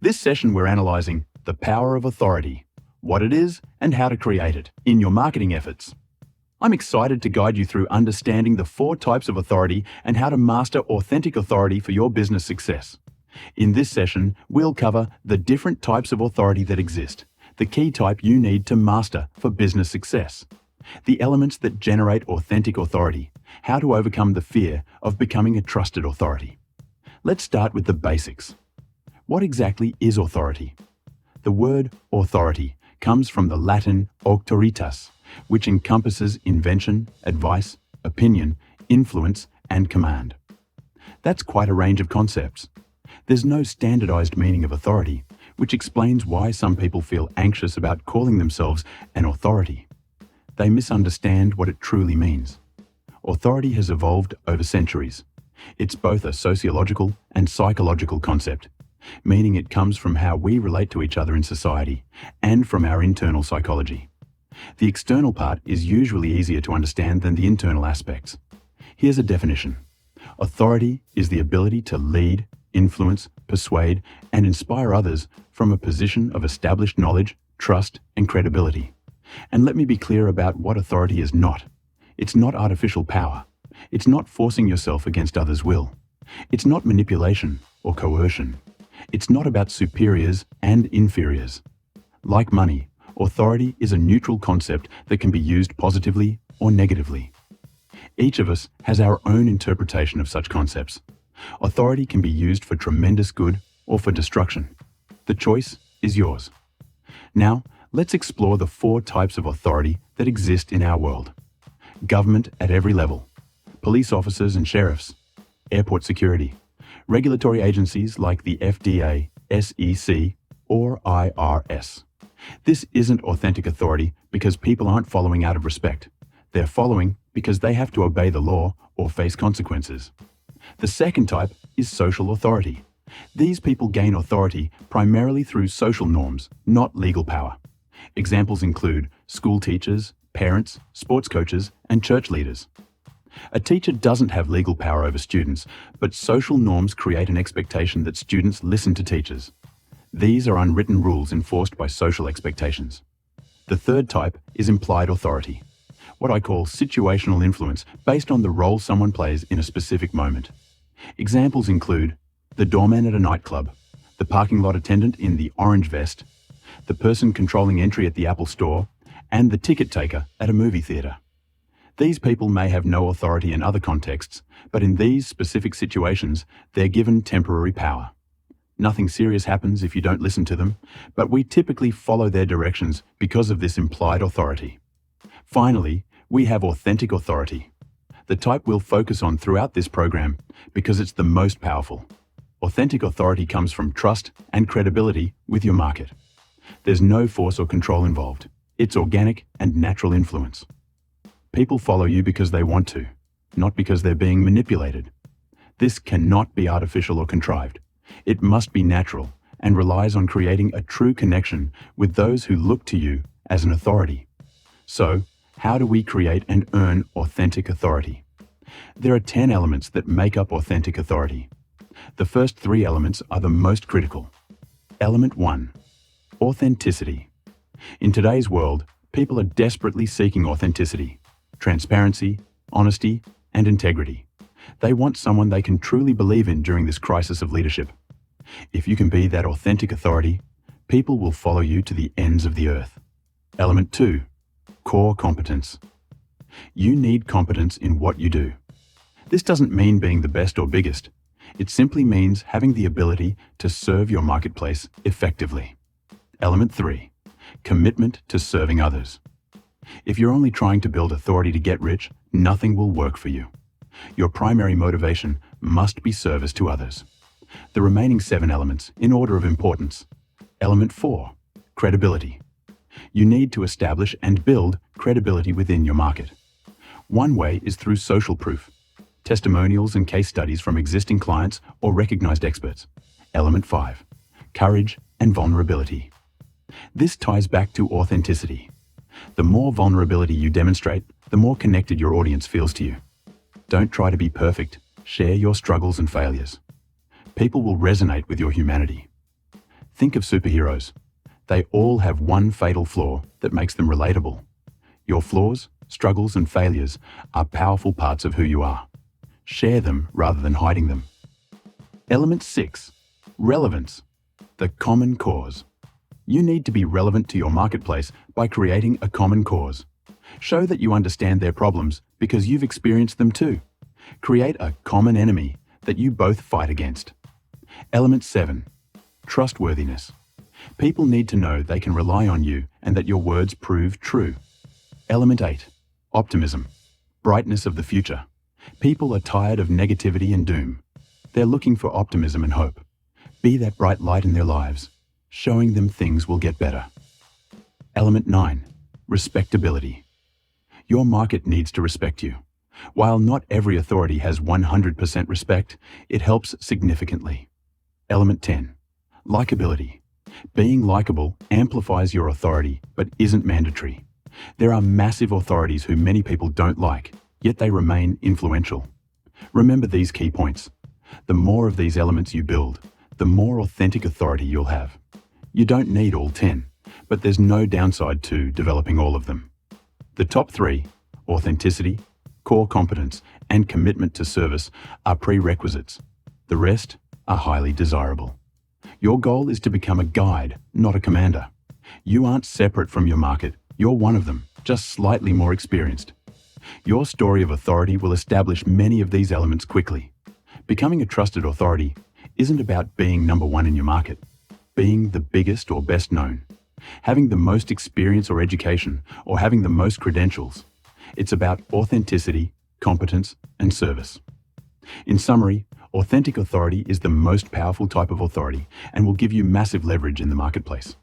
This session we're analyzing the power of authority, what it is and how to create it in your marketing efforts. I'm excited to guide you through understanding the 4 types of authority and how to master authentic authority for your business success. In this session, we'll cover the different types of authority that exist, the key type you need to master for business success, the elements that generate authentic authority, how to overcome the fear of becoming a trusted authority. Let's start with the basics. What exactly is authority? The word authority comes from the Latin auctoritas, which encompasses invention, advice, opinion, influence, and command. That's quite a range of concepts. There's no standardized meaning of authority, which explains why some people feel anxious about calling themselves an authority. They misunderstand what it truly means. Authority has evolved over centuries. It's both a sociological and psychological concept, meaning it comes from how we relate to each other in society and from our internal psychology. The external part is usually easier to understand than the internal aspects. Here's a definition. Authority is the ability to lead, influence, persuade, and inspire others from a position of established knowledge, trust, and credibility. And let me be clear about what authority is not. It's not artificial power. It's not forcing yourself against others' will. It's not manipulation or coercion. It's not about superiors and inferiors. Like money, authority is a neutral concept that can be used positively or negatively. Each of us has our own interpretation of such concepts. Authority can be used for tremendous good or for destruction. The choice is yours. Now, let's explore the 4 types of authority that exist in our world. Government at every level. Police officers and sheriffs. Airport security. Regulatory agencies like the FDA, SEC, or IRS. This isn't authentic authority because people aren't following out of respect. They're following because they have to obey the law or face consequences. The second type is social authority. These people gain authority primarily through social norms, not legal power. Examples include school teachers, parents, sports coaches, and church leaders. A teacher doesn't have legal power over students, but social norms create an expectation that students listen to teachers. These are unwritten rules enforced by social expectations. The third type is implied authority, what I call situational influence based on the role someone plays in a specific moment. Examples include the doorman at a nightclub, the parking lot attendant in the orange vest, the person controlling entry at the Apple store, and the ticket taker at a movie theater. These people may have no authority in other contexts, but in these specific situations, they're given temporary power. Nothing serious happens if you don't listen to them, but we typically follow their directions because of this implied authority. Finally, we have authentic authority, the type we'll focus on throughout this program because it's the most powerful. Authentic authority comes from trust and credibility with your market. There's no force or control involved. It's organic and natural influence. People follow you because they want to, not because they're being manipulated. This cannot be artificial or contrived. It must be natural and relies on creating a true connection with those who look to you as an authority. So, how do we create and earn authentic authority? There are 10 elements that make up authentic authority. The first 3 elements are the most critical. Element 1, authenticity. In today's world, people are desperately seeking authenticity, transparency, honesty, and integrity. They want someone they can truly believe in during this crisis of leadership. If you can be that authentic authority, people will follow you to the ends of the earth. Element 2, core competence. You need competence in what you do. This doesn't mean being the best or biggest. It simply means having the ability to serve your marketplace effectively. Element 3, commitment to serving others. If you're only trying to build authority to get rich, nothing will work for you. Your primary motivation must be service to others. The remaining 7 elements in order of importance. Element 4, credibility. You need to establish and build credibility within your market. One way is through social proof, testimonials and case studies from existing clients or recognized experts. Element 5, courage and vulnerability. This ties back to authenticity. The more vulnerability you demonstrate, the more connected your audience feels to you. Don't try to be perfect. Share your struggles and failures. People will resonate with your humanity. Think of superheroes. They all have one fatal flaw that makes them relatable. Your flaws, struggles, and failures are powerful parts of who you are. Share them rather than hiding them. Element 6. Relevance. The common cause. You need to be relevant to your marketplace by creating a common cause. Show that you understand their problems because you've experienced them too. Create a common enemy that you both fight against. Element 7. Trustworthiness. People need to know they can rely on you and that your words prove true. Element 8. Optimism. Brightness of the future. People are tired of negativity and doom. They're looking for optimism and hope. Be that bright light in their lives, showing them things will get better. Element 9. Respectability. Your market needs to respect you. While not every authority has 100% respect, it helps significantly. Element 10. Likability. Being likable amplifies your authority but isn't mandatory. There are massive authorities who many people don't like, yet they remain influential. Remember these key points. The more of these elements you build, the more authentic authority you'll have. You don't need all 10, but there's no downside to developing all of them. The top 3, authenticity, core competence, and commitment to service, are prerequisites. The rest are highly desirable. Your goal is to become a guide, not a commander. You aren't separate from your market. You're one of them, just slightly more experienced. Your story of authority will establish many of these elements quickly. Becoming a trusted authority isn't about being number one in your market, being the biggest or best known, having the most experience or education, or having the most credentials. It's about authenticity, competence, and service. In summary, authentic authority is the most powerful type of authority and will give you massive leverage in the marketplace.